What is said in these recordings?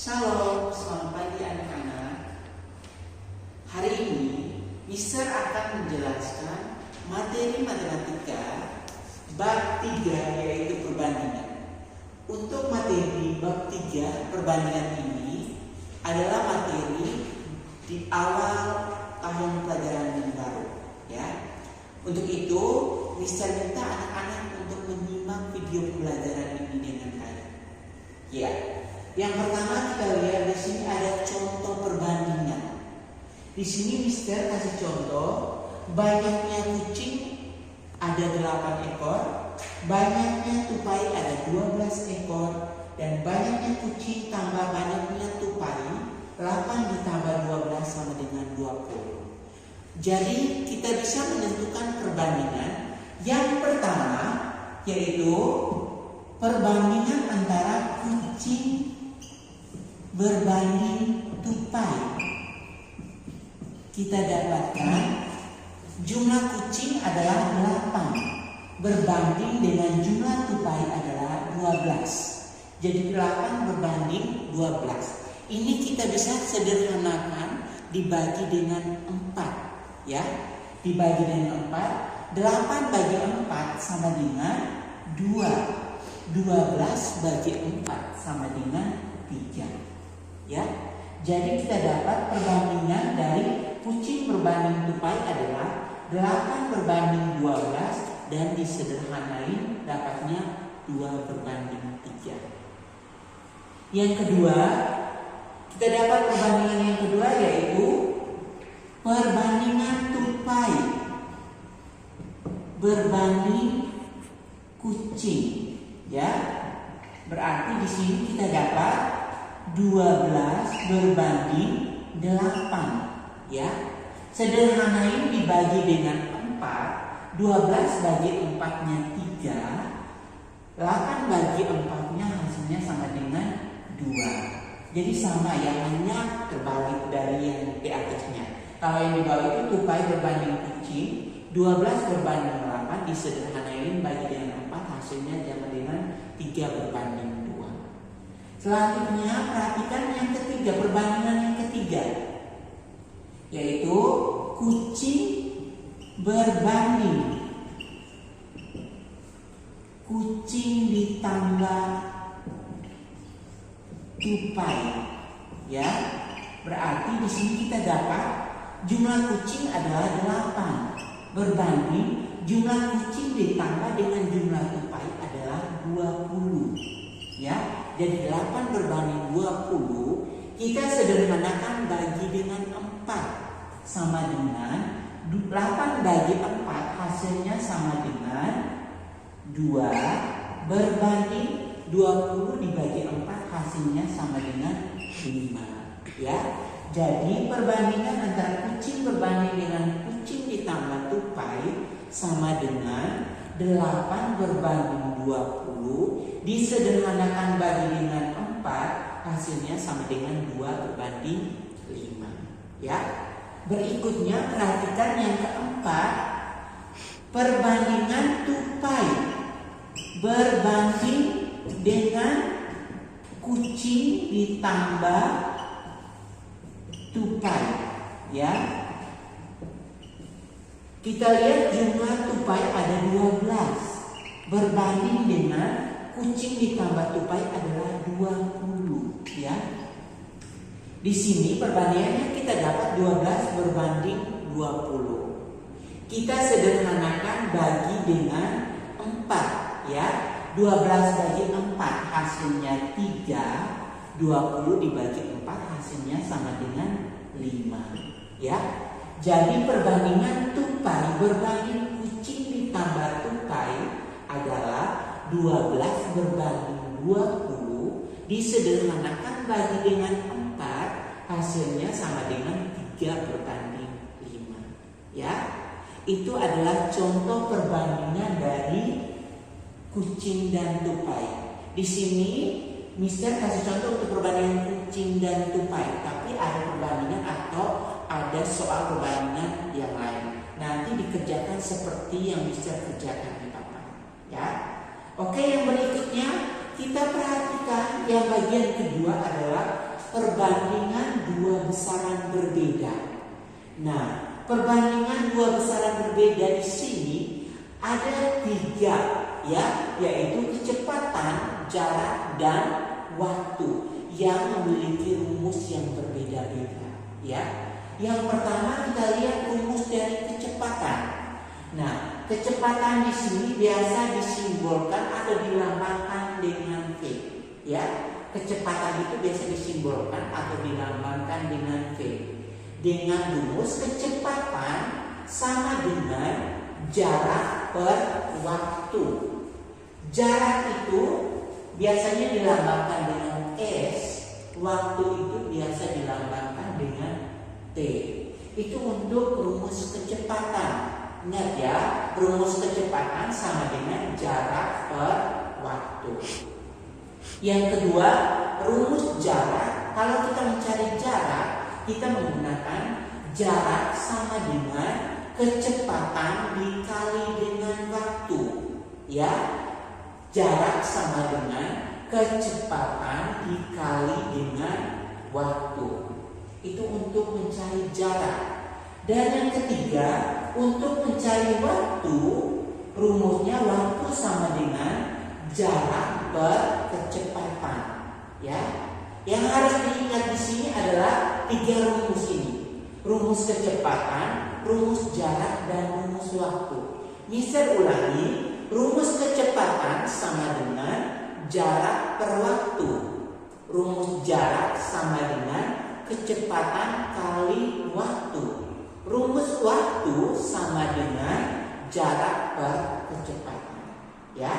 Shalom, selamat pagi anak-anak. Hari ini Mister akan menjelaskan materi matematika bab 3 yaitu perbandingan. Untuk materi bab 3 perbandingan ini adalah materi di awal tahun pelajaran yang baru, ya. Untuk itu, Mister minta anak-anak untuk menyimak video pembelajaran ini dengan baik. Ya. Yang pertama kita lihat di sini ada contoh perbandingan. Di sini Mister kasih contoh banyaknya kucing ada 8 ekor, banyaknya tupai ada 12 ekor, dan banyaknya kucing tambah banyaknya tupai 8 ditambah 12 sama dengan 20. Jadi kita bisa menentukan perbandingan. Yang pertama yaitu perbandingan antara kucing berbanding tupai. Kita dapatkan jumlah kucing adalah 8 berbanding dengan jumlah tupai adalah 12. Jadi 8 berbanding 12. Ini kita bisa sederhanakan dibagi dengan 4, ya. Dibagi dengan 4, 8 bagi 4 sama dengan 2. 12 bagi 4 sama dengan 3. Ya, jadi kita dapat perbandingan dari kucing berbanding tupai adalah 8 berbanding 12 dan disederhanain dapatnya 2 berbanding 3. Yang kedua, kita dapat perbandingan yang kedua yaitu perbandingan tupai berbanding kucing. Ya, berarti di sini kita dapat 12 berbanding 8, ya. Sederhanain dibagi dengan 4, 12 bagi 4-nya 3, 8 bagi 4-nya hasilnya sama dengan 2. Jadi sama ya, hanya terbalik dari yang di atasnya. Kalau yang di bawah itu tupai berbanding kucing, 12 berbanding 8 disederhanain bagi dengan 4 hasilnya sama dengan 3 berbanding 2. Selanjutnya perhatikan yang ketiga, perbandingan yang ketiga yaitu kucing berbanding kucing ditambah tupai, ya. Berarti di sini kita dapat jumlah kucing adalah 8 berbanding jumlah kucing ditambah dengan jumlah tupai adalah 20, ya. Jadi 8 berbanding 20 kita sederhanakan bagi dengan 4 sama dengan 8 bagi 4 hasilnya sama dengan 2 berbanding 20 dibagi 4 hasilnya sama dengan 5, ya. Jadi perbandingan antara kucing berbanding dengan kucing ditambah tupai sama dengan 8 berbanding 20 disederhanakan bagi dengan 4 hasilnya sama dengan 2 berbanding 5, ya. Berikutnya perhatikan yang keempat, perbandingan tupai berbanding dengan kucing ditambah tupai, ya. Kita lihat jumlah tupai ada 12 berbanding dengan kucing ditambah tupai adalah 20, ya. Di sini perbandingannya kita dapat 12 berbanding 20. Kita sederhanakan bagi dengan 4, ya. 12 bagi 4 hasilnya 3, 20 dibagi 4 hasilnya sama dengan 5, ya. Jadi perbandingan tupai berbanding kucing ditambah tupai adalah 12 berbanding 20 disederhanakan bagi dengan 4 hasilnya sama dengan 3 berbanding 5, ya. Itu adalah contoh perbandingan dari kucing dan tupai. Di sini Mister kasih contoh untuk perbandingan kucing dan tupai, tapi ada perbandingan atau ada soal perbandingan yang lain. Nanti dikerjakan seperti yang Mister kerjakan di papan, ya. Oke, yang berikutnya kita perhatikan yang bagian kedua adalah perbandingan dua besaran berbeda. Nah, perbandingan dua besaran berbeda di sini ada 3, ya, yaitu kecepatan, jarak, dan waktu yang memiliki rumus yang berbeda-beda, ya. Yang pertama kita lihat rumus dari kecepatan. Nah, kecepatan di sini biasa disimbolkan atau dilambangkan dengan V, ya. Kecepatan itu biasa disimbolkan atau dilambangkan dengan V. Dengan rumus kecepatan sama dengan jarak per waktu. Jarak itu biasanya dilambangkan dengan S, waktu itu biasa dilambangkan dengan T. Itu untuk rumus kecepatan. Ingat ya, rumus kecepatan sama dengan jarak per waktu. Yang kedua, rumus jarak. Kalau kita mencari jarak, kita menggunakan jarak sama dengan kecepatan dikali dengan waktu, ya. Jarak sama dengan kecepatan dikali dengan waktu. Itu untuk mencari jarak. Dan yang ketiga, untuk mencari waktu, rumusnya waktu sama dengan jarak per kecepatan, ya. Yang harus diingat di sini adalah 3 rumus ini. Rumus kecepatan, rumus jarak, dan rumus waktu. Misal ulangi, rumus kecepatan sama dengan jarak per waktu. Rumus jarak sama dengan kecepatan kali waktu. Rumus waktu sama dengan jarak per kecepatan, ya.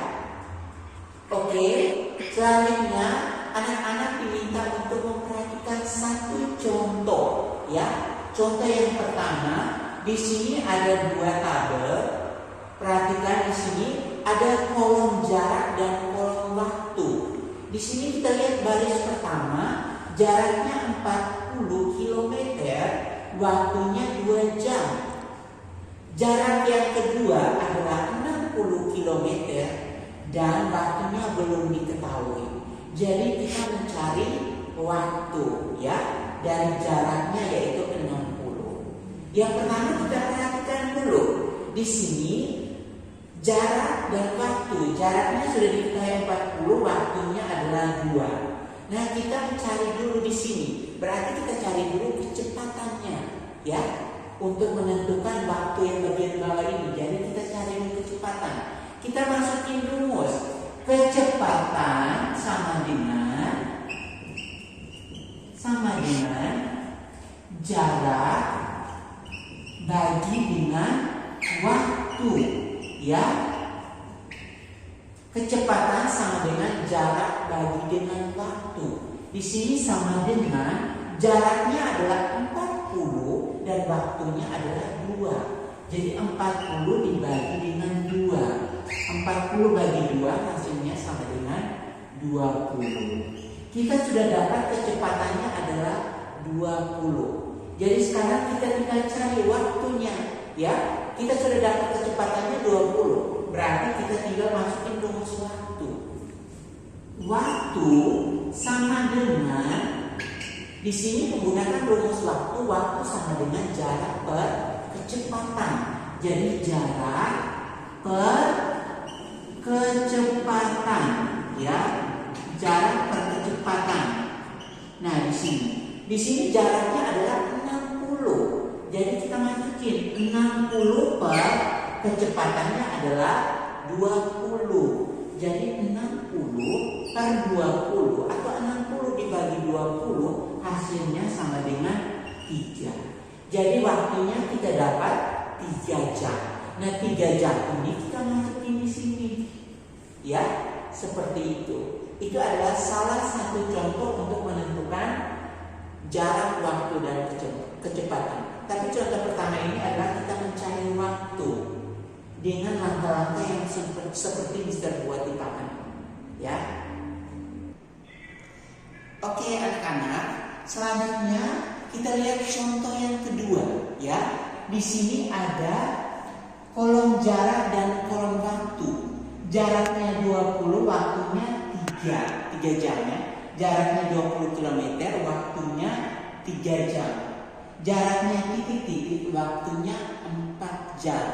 Oke, selanjutnya anak-anak diminta untuk memperhatikan satu contoh, ya. Contoh yang pertama, di sini ada 2 tabel. Perhatikan di sini ada kolom jarak dan kolom waktu. Di sini kita lihat baris pertama, jaraknya 40 km, waktunya 2 jam. Jarak yang kedua adalah 60 km dan waktunya belum diketahui. Jadi kita mencari waktu, ya, dari jaraknya yaitu 60. Yang pertama kita perhatikan dulu. Di sini jarak dan waktu. Jaraknya sudah diketahui 40, waktunya adalah 2. Nah, kita mencari dulu di sini. Berarti kita cari dulu kecepatannya, ya, untuk menentukan waktu yang bagian bawah ini. Jadi kita cari dulu kecepatan. Kita masukin rumus. Kecepatan sama dengan jarak bagi dengan waktu, ya. Kecepatan sama dengan jarak bagi dengan waktu. Di sini sama dengan jaraknya adalah 40 dan waktunya adalah 2. Jadi 40 dibagi dengan 2. 40 bagi 2 hasilnya sama dengan 20. Kita sudah dapat kecepatannya adalah 20. Jadi sekarang kita tinggal cari waktunya, ya. Kita sudah dapat kecepatannya 20. Berarti kita tinggal masukin rumus waktu. Waktu sama dengan, di sini menggunakan rumus waktu. Waktu sama dengan jarak per kecepatan. Jadi jarak per kecepatan, ya. Jarak per kecepatan. Nah, di sini jaraknya adalah 60. Jadi kita masukin 60 per kecepatannya adalah 20. Jadi 60 per 20 atau 60 dibagi 20 hasilnya sama dengan 3. Jadi waktunya kita dapat 3 jam. Nah, 3 jam ini kita masukin di sini, ya, seperti itu. Itu adalah salah satu contoh untuk menentukan jarak, waktu, dan kecepatan. Tapi contoh pertama ini adalah kita mencari waktu dengan langkah-langkah yang seperti Mister buat di papan, ya. Oke, anak-anak, selanjutnya kita lihat contoh yang kedua, ya. Di sini ada kolom jarak dan kolom waktu. Jaraknya 20, waktunya 3 jam, ya. Jaraknya 20 km, waktunya 3 jam. Jaraknya titik-titik, waktunya 4 jam.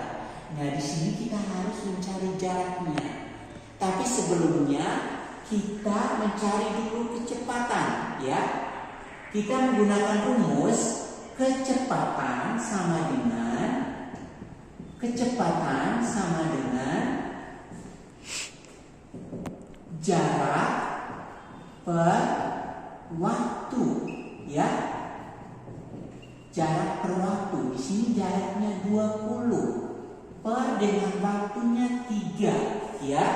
Nah, di sini kita harus mencari jaraknya. Tapi sebelumnya kita mencari dulu kecepatan, ya. Kita menggunakan rumus kecepatan sama dengan jarak per waktu, ya. Jarak per waktu. Di sini jaraknya 20 per dengan waktunya 3, ya.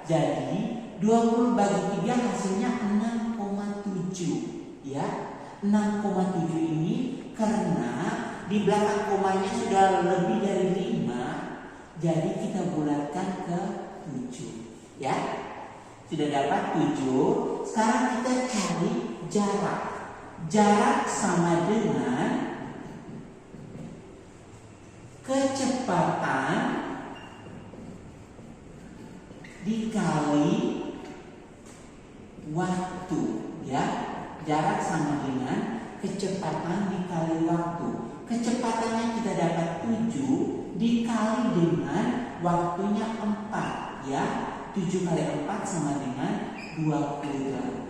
Jadi 20 bagi 3 hasilnya 6,7, ya. 6,7 ini karena di belakang komanya sudah lebih dari 5, jadi kita bulatkan ke 7, ya. Sudah dapat 7. Sekarang kita cari jarak. Jarak sama dengan kecepatan dikali waktu, ya. Jarak sama dengan kecepatan dikali waktu. Kecepatannya kita dapat 7 dikali dengan waktunya 4, ya. 7 kali 4 sama dengan 28.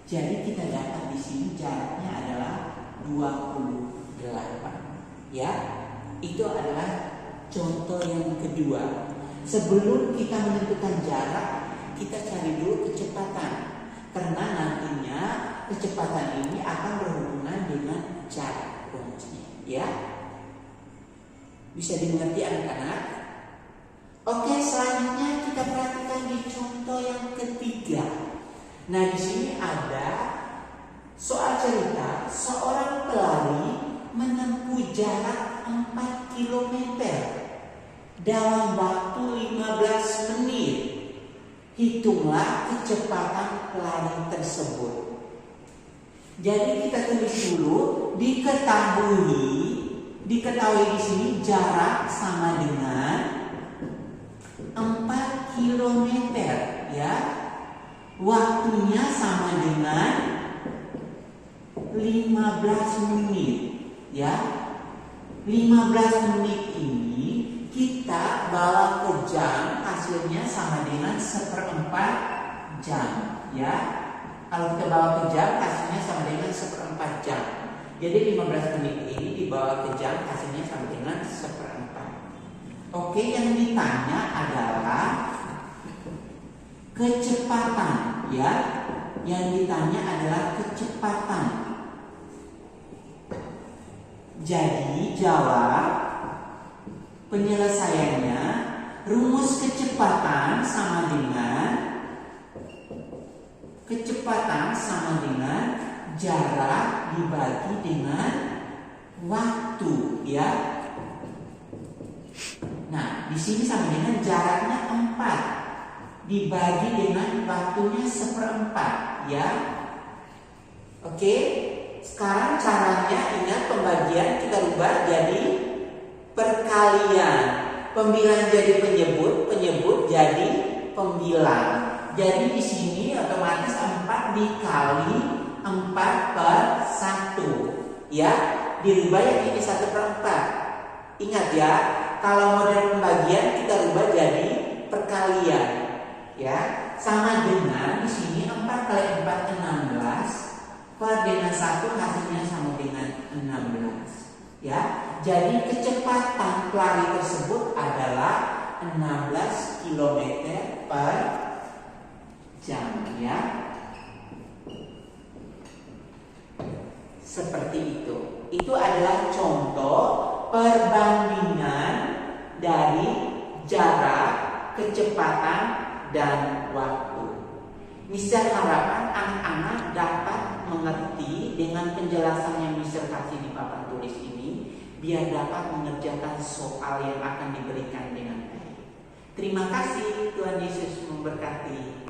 Jadi kita dapat di sini jaraknya adalah 28, ya. Itu adalah contoh yang kedua. Sebelum kita menentukan jarak, kita cari dulu kecepatan. Karena nantinya kecepatan ini akan berhubungan dengan jarak rumusnya, ya. Bisa dimengerti anak-anak? Oke, selanjutnya kita perhatikan di contoh yang ketiga. Nah, di sini ada soal cerita seorang pelari menempuh jarak 4 km dalam waktu 15 menit. Hitunglah kecepatan pelari tersebut. Jadi kita tulis dulu, diketahui di sini jarak sama dengan 4 km, ya. Waktunya sama dengan 15 menit, ya. 15 menit ini kita bawa ke jam, hasilnya sama dengan 1/4 jam, ya. Kalau kita bawa ke jam, hasilnya sama dengan 1/4 jam. Jadi 15 menit ini dibawa ke jam, hasilnya sama dengan 1/4. Oke, yang ditanya adalah kecepatan, ya. Yang ditanya adalah kecepatan. Jadi jawab penyelesaiannya, rumus kecepatan sama dengan jarak dibagi dengan waktu, ya. Nah, di sini sama dengan jaraknya 4 dibagi dengan waktunya 1/4, ya. Oke. Sekarang caranya, ingat pembagian kita rubah jadi perkalian. Pembilang jadi penyebut jadi pembilang. Jadi di sini otomatis 4 dikali 4/1, ya. Dirubah yang ini 1/4. Ingat ya, kalau model pembagian kita rubah jadi perkalian, ya. Sama dengan di sini 4 kali 4 16 per dengan 1 hasilnya sama dengan 16, ya. Jadi kecepatan pelari tersebut adalah 16 km per jam, ya. Seperti itu. Itu adalah contoh perbandingan dari jarak, kecepatan, dan waktu. Mister harapan anak-anak dapat mengerti dengan penjelasan yang Mister kasih di papan tulis ini, biar dapat mengerjakan soal yang akan diberikan dengan baik. Terima kasih, Tuhan Yesus memberkati.